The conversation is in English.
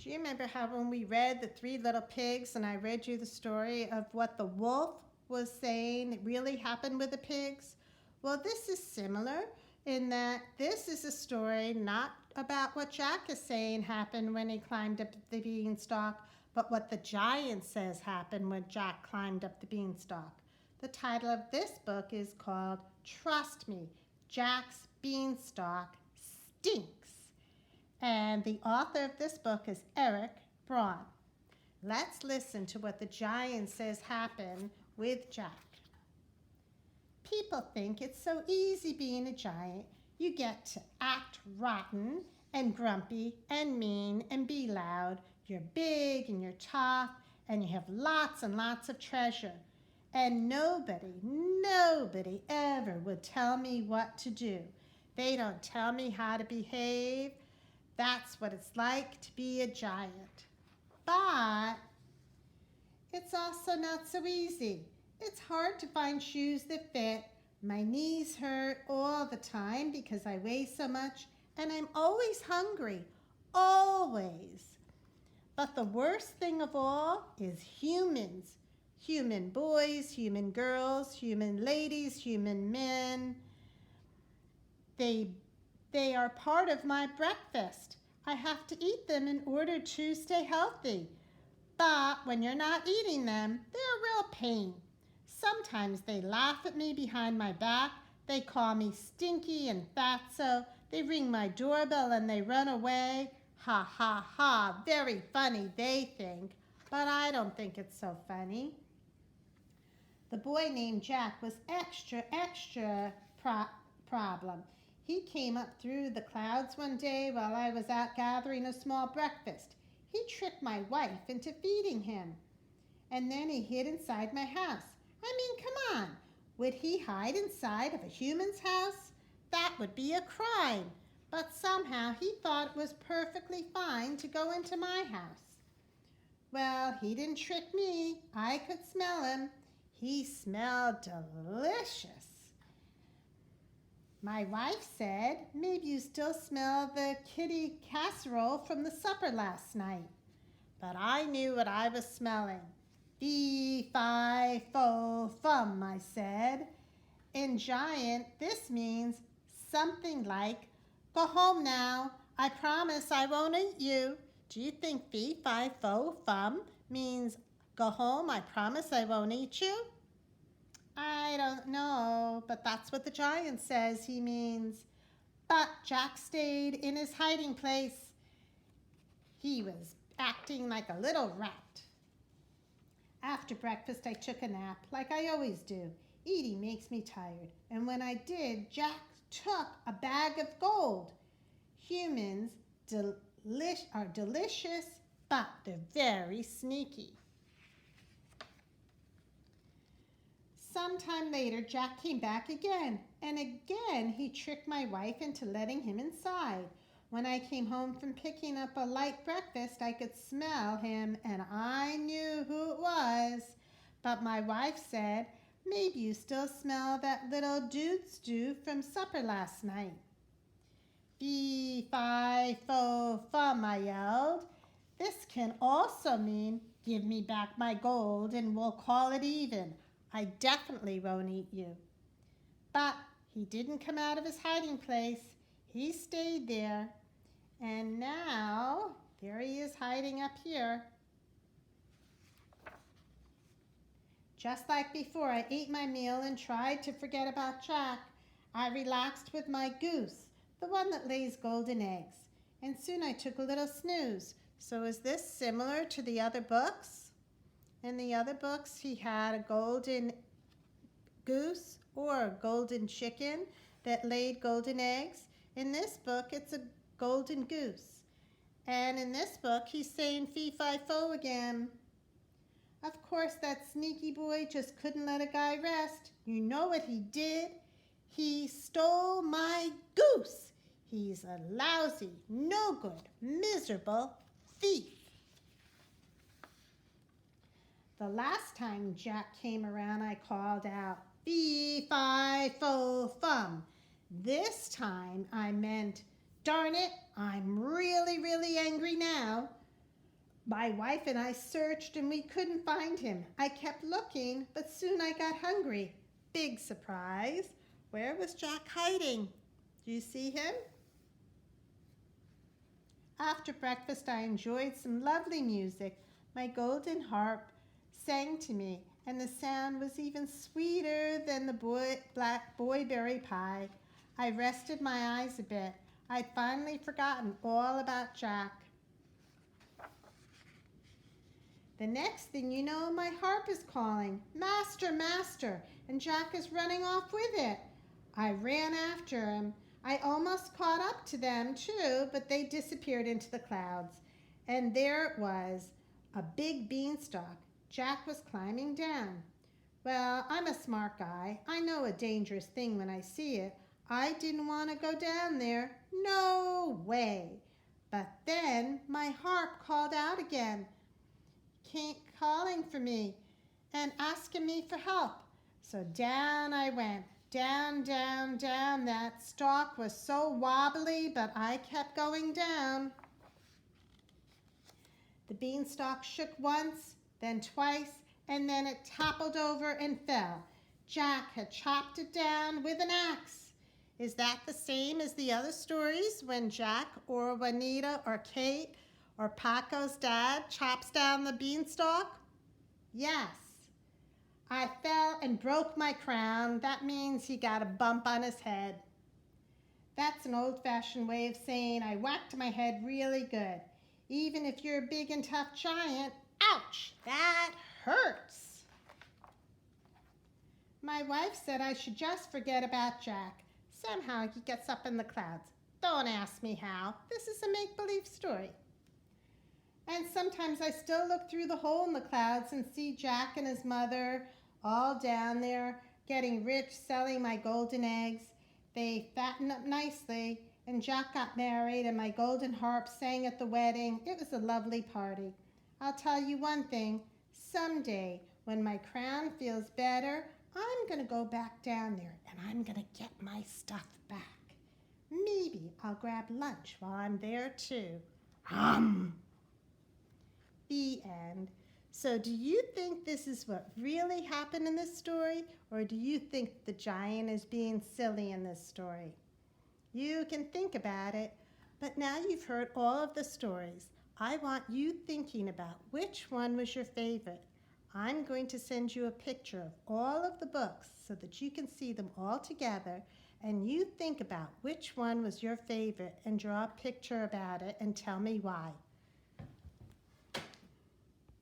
Do you remember how when we read The Three Little Pigs and I read you the story of what the wolf was saying it really happened with the pigs? Well, this is similar in that this is a story not about what Jack is saying happened when he climbed up the beanstalk, but what the giant says happened when Jack climbed up the beanstalk. The title of this book is called Trust Me, Jack's Beanstalk Stinks. And the author of this book is Eric Braun. Let's listen to what the giant says happened with Jack. People think it's so easy being a giant. You get to act rotten and grumpy and mean and be loud. You're big and you're tough and you have lots and lots of treasure. And nobody ever would tell me what to do. They don't tell me how to behave. That's what it's like to be a giant. But it's also not so easy. It's hard to find shoes that fit. My knees hurt all the time because I weigh so much, and I'm always hungry, always. But the worst thing of all is humans. Human boys, human girls, human ladies, human men. They are part of my breakfast. I have to eat them in order to stay healthy. But when you're not eating them, they're a real pain. Sometimes they laugh at me behind my back. They call me stinky and fatso. They ring my doorbell and they run away. Ha ha ha, very funny they think, but I don't think it's so funny. The boy named Jack was extra problem. He came up through the clouds one day while I was out gathering a small breakfast. He tricked my wife into feeding him. And then he hid inside my house. I mean, come on. Would he hide inside of a human's house? That would be a crime. But somehow he thought it was perfectly fine to go into my house. Well, he didn't trick me. I could smell him. He smelled delicious. My wife said, maybe you still smell the kitty casserole from the supper last night. But I knew what I was smelling. Fee, fi, fo, fum, I said. In giant, this means something like, go home now. I promise I won't eat you. Do you think fee, fi, fo, fum means go home? I promise I won't eat you? I don't know, but that's what the giant says he means. But Jack stayed in his hiding place. He was acting like a little rat. After breakfast, I took a nap, like I always do. Eating makes me tired. And when I did, Jack took a bag of gold. Humans are delicious, but they're very sneaky. Sometime later, Jack came back again, and again he tricked my wife into letting him inside. When I came home from picking up a light breakfast, I could smell him, and I knew who it was. But my wife said, maybe you still smell that little dude stew from supper last night. Fee, fi, fo, fum, I yelled. This can also mean, give me back my gold and we'll call it even. I definitely won't eat you. But he didn't come out of his hiding place. He stayed there. And now, there he is hiding up here. Just like before, I ate my meal and tried to forget about Jack. I relaxed with my goose, the one that lays golden eggs. And soon I took a little snooze. So is this similar to the other books? In the other books, he had a golden goose or a golden chicken that laid golden eggs. In this book, it's a golden goose. And in this book, he's saying fee, fi, fo again. Of course, that sneaky boy just couldn't let a guy rest. You know what he did? He stole my goose. He's a lousy, no good, miserable thief. The last time Jack came around, I called out, fee, fi, fo, fum. This time I meant, darn it, I'm really, really angry now. My wife and I searched and we couldn't find him. I kept looking, but soon I got hungry. Big surprise. Where was Jack hiding? Do you see him? After breakfast, I enjoyed some lovely music. My golden harp sang to me, and the sound was even sweeter than the black boyberry pie. I rested my eyes a bit. I'd finally forgotten all about Jack. The next thing you know, my harp is calling, "Master, master," and Jack is running off with it. I ran after him. I almost caught up to them too, but they disappeared into the clouds. And there it was, a big beanstalk. Jack was climbing down. Well, I'm a smart guy. I know a dangerous thing when I see it. I didn't want to go down there. No way. But then my harp called out again, calling for me and asking me for help. So down I went. Down, down, down. That stalk was so wobbly, but I kept going down. The beanstalk shook once, then twice, and then it toppled over and fell. Jack had chopped it down with an axe. Is that the same as the other stories when Jack or Juanita or Kate or Paco's dad chops down the beanstalk? Yes. I fell and broke my crown. That means he got a bump on his head. That's an old-fashioned way of saying I whacked my head really good. Even if you're a big and tough giant, ouch, that hurts. My wife said I should just forget about Jack. Somehow he gets up in the clouds. Don't ask me how. This is a make-believe story. And sometimes I still look through the hole in the clouds and see Jack and his mother all down there, getting rich, selling my golden eggs. They fattened up nicely, and Jack got married, and my golden harp sang at the wedding. It was a lovely party. I'll tell you one thing. Someday, when my crown feels better, I'm going to go back down there, and I'm going to get my stuff back. Maybe I'll grab lunch while I'm there, too. The end. So do you think this is what really happened in this story, or do you think the giant is being silly in this story? You can think about it, but now you've heard all of the stories. I want you thinking about which one was your favorite. I'm going to send you a picture of all of the books so that you can see them all together, and you think about which one was your favorite and draw a picture about it and tell me why.